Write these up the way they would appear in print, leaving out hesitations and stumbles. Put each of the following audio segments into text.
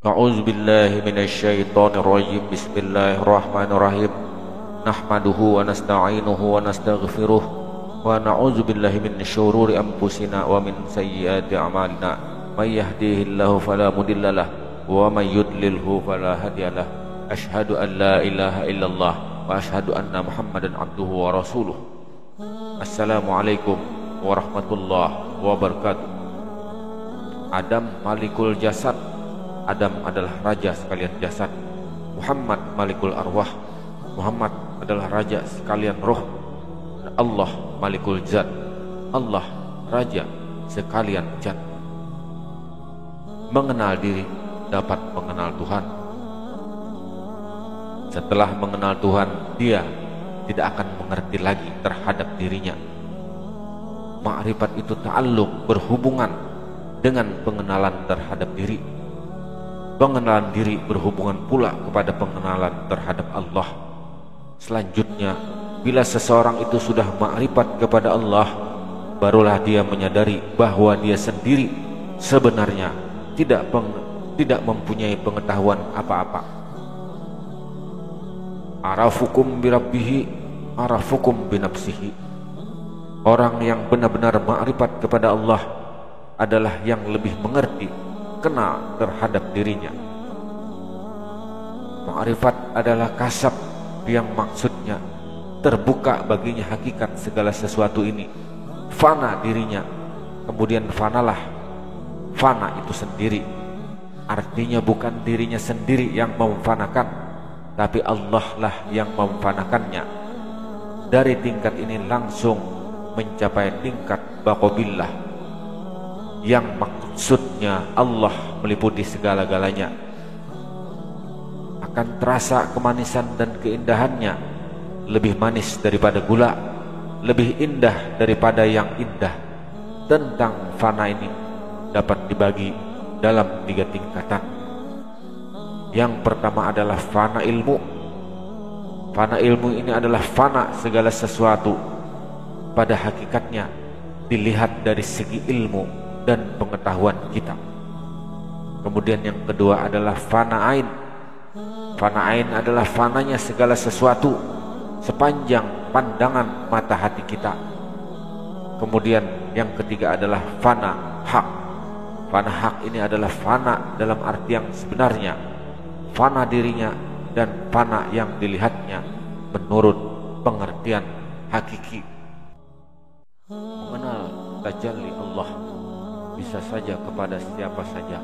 A'udzu billahi minasyaitonir rajim. Bismillahirrahmanirrahim. Nahmaduhu wa nasta'inuhu wa nastaghfiruh wa na'udzu billahi min syururi anfusina wa min sayyiati a'malina. May yahdihillahu fala mudhillalah wa may yudlilhu fala hadiyalah. Asyhadu an la ilaha illallah wa asyhadu anna Muhammadan abduhu wa rasuluh. Assalamualaikum warahmatullahi wabarakatuh. Adam malikul jasad. Adam adalah raja sekalian jasad. Muhammad malikul arwah. Muhammad adalah raja sekalian roh. Dan Allah malikul zat. Allah raja sekalian zat. Mengenal diri dapat mengenal Tuhan. Setelah mengenal Tuhan, dia tidak akan mengerti lagi terhadap dirinya. Ma'rifat itu ta'alluq, berhubungan dengan pengenalan terhadap diri. Pengenalan diri berhubungan pula kepada pengenalan terhadap Allah. Selanjutnya, bila seseorang itu sudah ma'rifat kepada Allah, barulah dia menyadari bahwa dia sendiri sebenarnya tidak mempunyai pengetahuan apa-apa. Arafukum birabbihi arafukum binafsihi. Orang yang benar-benar ma'rifat kepada Allah adalah yang lebih mengerti, kenal terhadap dirinya. Ma'rifat adalah kasab yang maksudnya terbuka baginya hakikat segala sesuatu ini. Fana dirinya, kemudian fanalah. Fana itu sendiri, artinya bukan dirinya sendiri yang memfanakan, tapi Allah lah yang memfanakannya. Dari tingkat ini langsung mencapai tingkat baqobillah, yang maksudnya Allah meliputi segala-galanya. Akan terasa kemanisan dan keindahannya, lebih manis daripada gula, lebih indah daripada yang indah. Tentang fana ini dapat dibagi dalam 3 tingkatan. Yang pertama adalah fana ilmu. Fana ilmu ini adalah fana segala sesuatu pada hakikatnya dilihat dari segi ilmu dan pengetahuan kita. Kemudian yang kedua adalah fana ain. Fana ain adalah fananya segala sesuatu sepanjang pandangan mata hati kita. Kemudian yang ketiga adalah fana hak. Fana hak ini adalah fana dalam arti yang sebenarnya, fana dirinya dan fana yang dilihatnya menurut pengertian hakiki. Mengenal tajalli Allah bisa saja kepada siapa saja,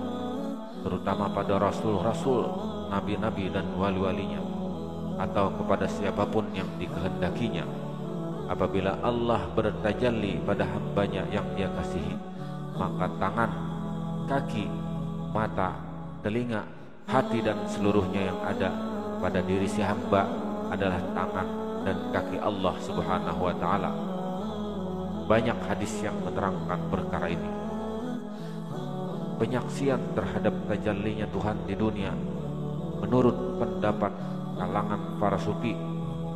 terutama pada rasul-rasul, nabi-nabi dan wali-walinya, atau kepada siapapun yang dikehendakinya. Apabila Allah bertajalli pada hambanya yang dia kasihi, maka tangan, kaki, mata, telinga, hati dan seluruhnya yang ada pada diri si hamba adalah tangan dan kaki Allah Subhanahu wa ta'ala. Banyak hadis yang menerangkan perkara ini. Penyaksian terhadap tajallinya Tuhan di dunia, menurut pendapat kalangan para sufi,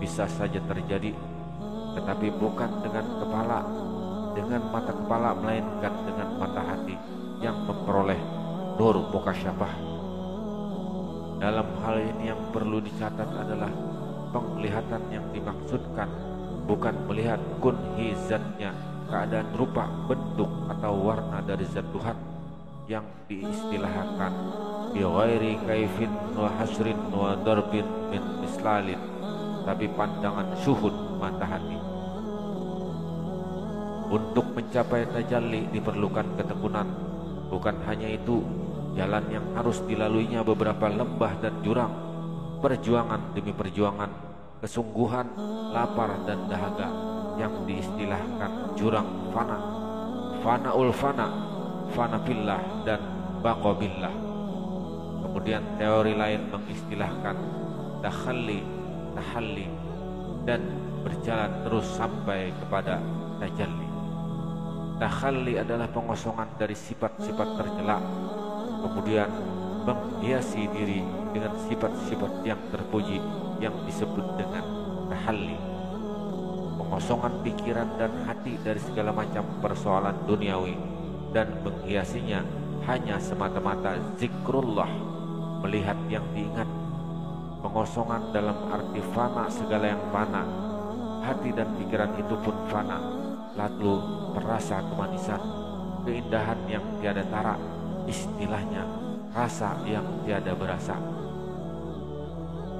bisa saja terjadi, tetapi bukan dengan kepala, dengan mata kepala, melainkan dengan mata hati yang memperoleh nur mukasyafah. Dalam hal ini yang perlu dicatat adalah penglihatan yang dimaksudkan bukan melihat kunhi zatnya, keadaan rupa, bentuk atau warna dari zat Tuhan yang diistilahkan bi ghairi kaifin wa hasrin wa darbin min mislalin, tapi pandangan syuhud mata hati. Untuk mencapai tajalli diperlukan ketekunan. Bukan hanya itu, jalan yang harus dilaluinya beberapa lembah dan jurang, perjuangan demi perjuangan, kesungguhan, lapar dan dahaga, yang diistilahkan jurang fana, fanaul fana, fana fillah dan baqobillah. Kemudian teori lain mengistilahkan takhalli, tahalli, dan berjalan terus sampai kepada tajalli. Takhalli adalah pengosongan dari sifat-sifat tercela, kemudian menghiasi diri dengan sifat-sifat yang terpuji yang disebut dengan tahalli. Pengosongan pikiran dan hati dari segala macam persoalan duniawi dan menghiasinya hanya semata-mata zikrullah, melihat yang diingat, pengosongan dalam arti fana segala yang fana, hati dan pikiran itu pun fana, lalu perasa kemanisan, keindahan yang tiada tara, istilahnya rasa yang tiada berasa.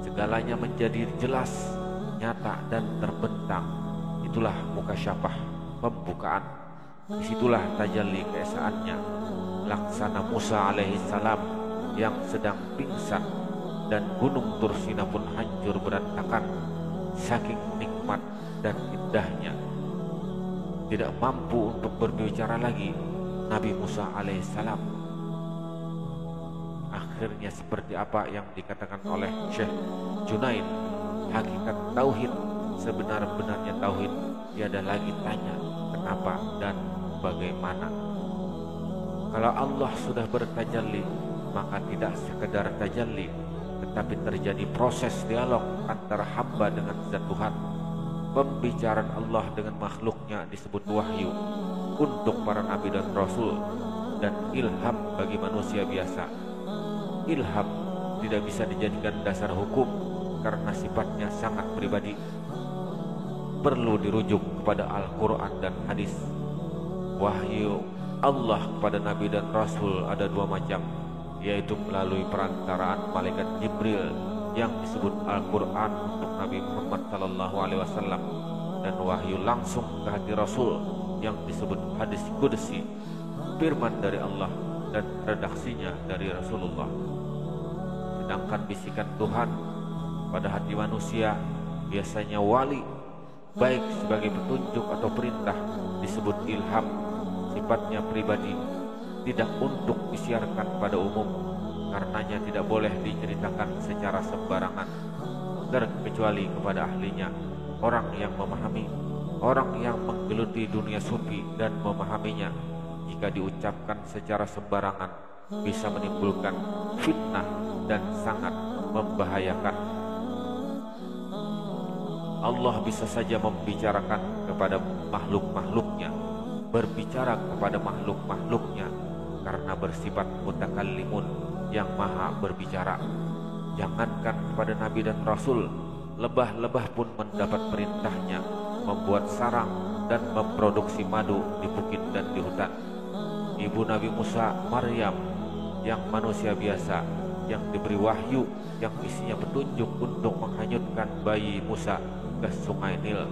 Segalanya menjadi jelas, nyata dan terbentang. Itulah mukasyafah, pembukaan. Disitulah tajalli keesaannya, laksana Musa alaihi salam yang sedang pingsan dan gunung Tursina pun hancur berantakan saking nikmat dan indahnya. Tidak mampu untuk berbicara lagi Nabi Musa alaihissalam. Akhirnya seperti apa yang dikatakan oleh Syekh Junaid, hakikat tauhid, sebenar-benarnya tauhid, tiada lagi tanya kenapa dan bagaimana. Kalau Allah sudah bertajalli, maka tidak sekedar tajalli, tetapi terjadi proses dialog antara hamba dengan zat Tuhan. Pembicaraan Allah dengan makhluknya disebut wahyu untuk para nabi dan rasul, dan ilham bagi manusia biasa. Ilham tidak bisa dijadikan dasar hukum karena sifatnya sangat pribadi, perlu dirujuk kepada Al-Quran dan hadis. Wahyu Allah kepada nabi dan rasul ada dua macam, yaitu melalui perantaraan malaikat Jibril yang disebut Al-Quran untuk Nabi Muhammad SAW, dan wahyu langsung ke hati Rasul yang disebut hadis qudsi, firman dari Allah dan redaksinya dari Rasulullah. Sedangkan bisikan Tuhan pada hati manusia biasanya wali, baik sebagai petunjuk atau perintah, disebut ilham, sifatnya pribadi, tidak untuk disiarkan pada umum. Karenanya tidak boleh diceritakan secara sembarangan, terkecuali kepada ahlinya, orang yang memahami, orang yang menggeluti dunia sufi dan memahaminya. Jika diucapkan secara sembarangan, bisa menimbulkan fitnah dan sangat membahayakan. Allah bisa saja membicarakan kepada makhluk-makhluknya, berbicara kepada makhluk-makhluknya, karena bersifat mutakallimun, yang maha berbicara. Jangankan kepada nabi dan rasul, lebah-lebah pun mendapat perintahnya membuat sarang dan memproduksi madu di bukit dan di hutan. Ibu Nabi Musa, Maryam, yang manusia biasa, yang diberi wahyu yang isinya petunjuk untuk menghanyutkan bayi Musa ke sungai Nil.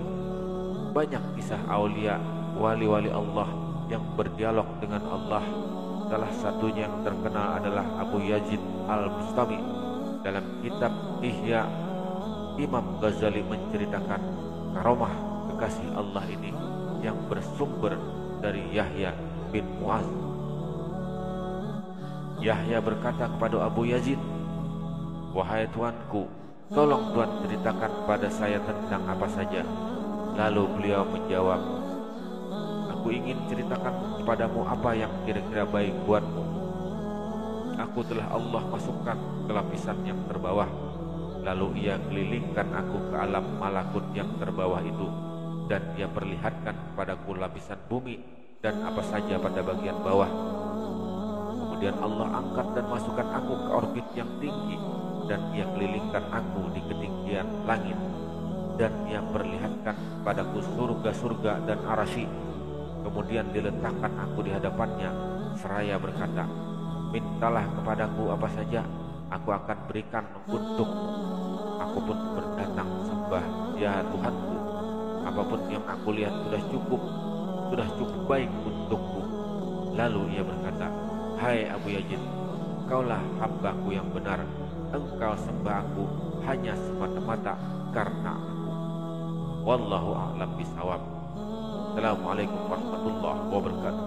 Banyak kisah aulia, wali-wali Allah yang berdialog dengan Allah. Salah satunya yang terkenal adalah Abu Yazid Al-Bustami. Dalam kitab Ihya, Imam Ghazali menceritakan karomah kekasih Allah ini yang bersumber dari Yahya bin Mu'az. Yahya berkata kepada Abu Yazid, "Wahai tuanku, tolong Tuan ceritakan pada saya tentang apa saja." Lalu beliau menjawab, "Aku ingin ceritakan kepadamu apa yang kira-kira baik buatmu. Aku telah Allah masukkan ke lapisan yang terbawah, lalu ia kelilingkan aku ke alam malakut yang terbawah itu, dan ia perlihatkan kepadaku lapisan bumi dan apa saja pada bagian bawah. Kemudian Allah angkat dan masukkan aku ke orbit yang tinggi, dan ia kelilingkan aku di ketinggian langit, dan ia perlihatkan padaku surga-surga dan arasy. Kemudian diletakkan aku di hadapannya seraya berkata, mintalah kepadaku apa saja, aku akan berikan untukmu. Aku pun berdatang sembah, ya Tuhanku, apapun yang aku lihat sudah cukup baik untukku." Lalu ia berkata, "Hai Abu Yazid, engkaulah hambaku yang benar. Engkau sembah aku hanya semata-mata karena aku. Wallahu a'lam bishawab." Assalamualaikum warahmatullahi wabarakatuh.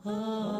Oh